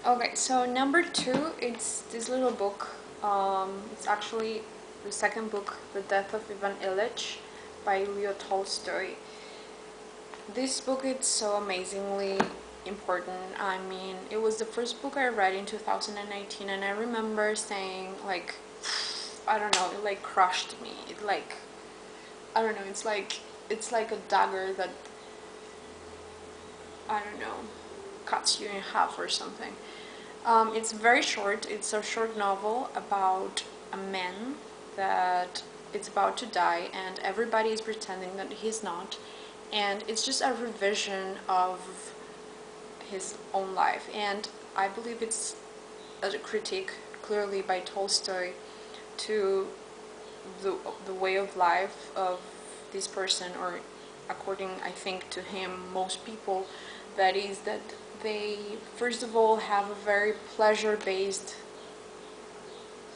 Okay, so number two, it's this little book. It's actually the second book, The Death of Ivan Ilitch by Leo Tolstoi. This book is so amazingly important. I mean, it was the first book I read in 2019, and I remember saying, like, I don't know, it like crushed me. It like, I don't know, it's like a dagger that, I don't know, cuts you in half or something. It's very short. It's a short novel about a man that it's about to die, and everybody is pretending that he's not. And it's just a revision of his own life. And I believe it's a critique, clearly by Tolstoy, to the way of life of this person, or according, I think, to him, most people, that is that they first of all have a very pleasure-based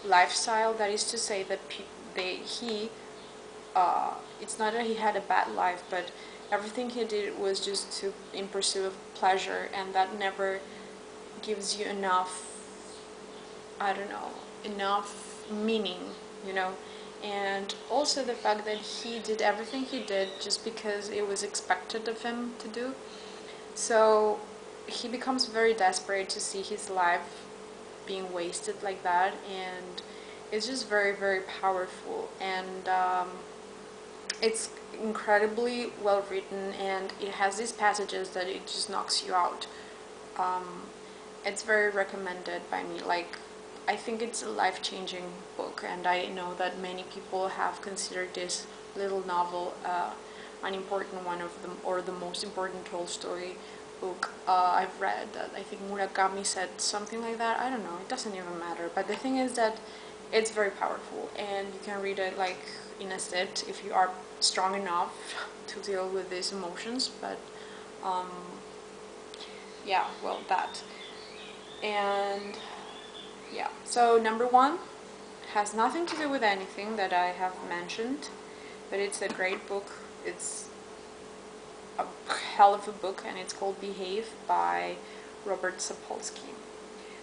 lifestyle. That is to say that it's not that he had a bad life, but everything he did was just to in pursuit of pleasure, and that never gives you enough, I don't know, enough meaning, you know. And also the fact that he did everything he did just because it was expected of him to do. So he becomes very desperate to see his life being wasted like that, and it's just very, very powerful. And it's incredibly well written, and it has these passages that it just knocks you out. Um, it's very recommended by me. Like, I think it's a life-changing book, and I know that many people have considered this little novel an important one of them, or the most important Tolstoy book I've read. That I think Murakami said something like that. I don't know. It doesn't even matter. But the thing is that it's very powerful, and you can read it like in a sit if you are strong enough to deal with these emotions. But um, yeah, well, that. And yeah, so number one has nothing to do with anything that I have mentioned, but it's a great book. It's a hell of a book, and it's called Behave by Robert Sapolsky.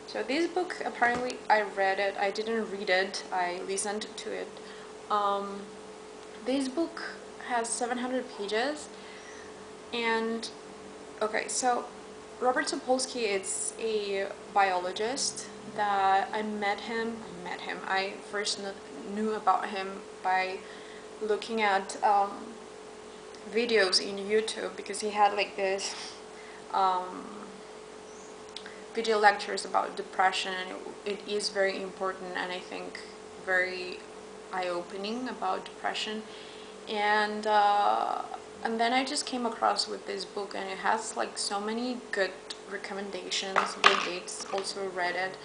So this book, apparently, I read it. I didn't read it. I listened to it. Um, this book has 700 pages, and okay, so Robert Sapolsky is a biologist that I met him. I first knew about him by looking at videos in YouTube, because he had like this um, video lectures about depression, and it is very important, and I think very eye-opening about depression. And and then I just came across with this book, and it has like so many good recommendations. Bill Gates also read it,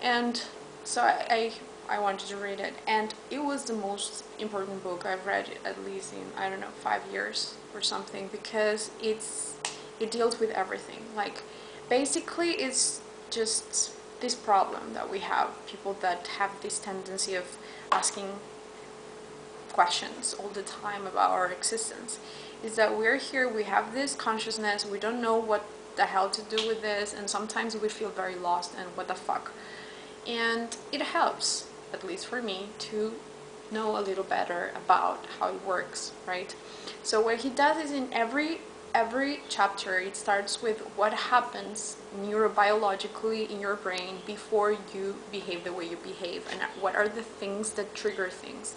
and so I wanted to read it, and it was the most important book I've read, at least in, I don't know, 5 years or something, because it deals with everything. Like, basically it's just this problem that we have, people that have this tendency of asking questions all the time about our existence, is that we're here, we have this consciousness, we don't know what the hell to do with this, and sometimes we feel very lost and what the fuck. And it helps, at least for me, to know a little better about how it works, right? So what he does is, in every chapter, it starts with what happens neurobiologically in your brain before you behave the way you behave, and what are the things that trigger things.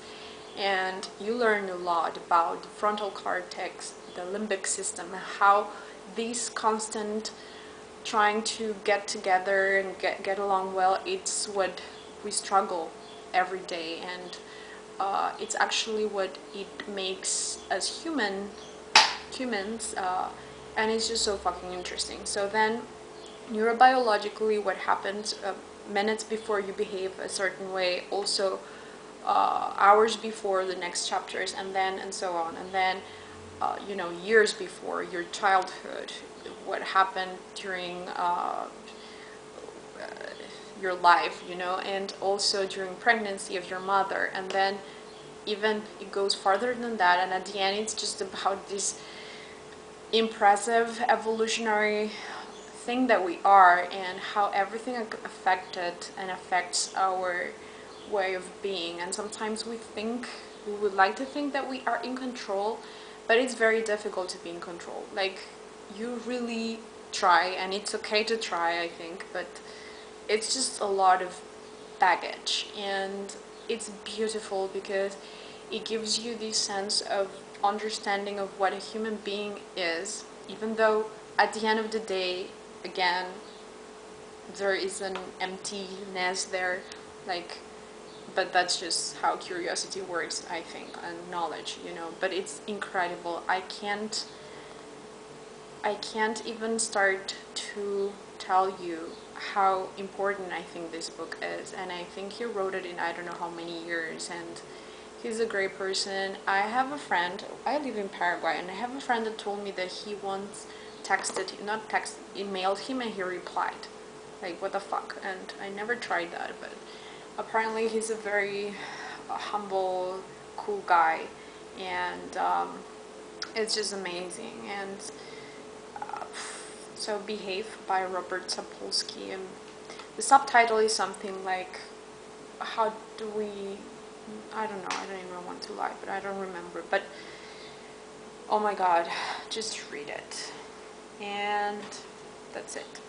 And you learn a lot about the frontal cortex, the limbic system, and how these constant trying to get together and get along well, it's what we struggle every day, and it's actually what it makes us humans, and it's just so fucking interesting. So then, neurobiologically, what happens minutes before you behave a certain way, also hours before the next chapters, and so on, and then years before your childhood, what happened during your life, and also during pregnancy of your mother, and then even it goes farther than that, and at the end it's just about this impressive evolutionary thing that we are, and how everything affected and affects our way of being. And sometimes we would like to think that we are in control, but it's very difficult to be in control. Like, you really try, and it's okay to try, I think, but it's just a lot of baggage. And it's beautiful because it gives you this sense of understanding of what a human being is, even though at the end of the day, again, there is an emptiness there, like, but that's just how curiosity works, I think, and knowledge, but it's incredible. I can't even start to tell you how important I think this book is. And I think he wrote it in I don't know how many years, and he's a great person. I have a friend, I live in Paraguay, and I have a friend that told me that he once emailed him, and he replied. Like, what the fuck? And I never tried that, but apparently he's a very humble, cool guy, and it's just amazing. And so Behave by Robert Sapolsky, and the subtitle is something like, how do we, I don't know, I don't even want to lie, but I don't remember, but oh my god, just read it. And that's it.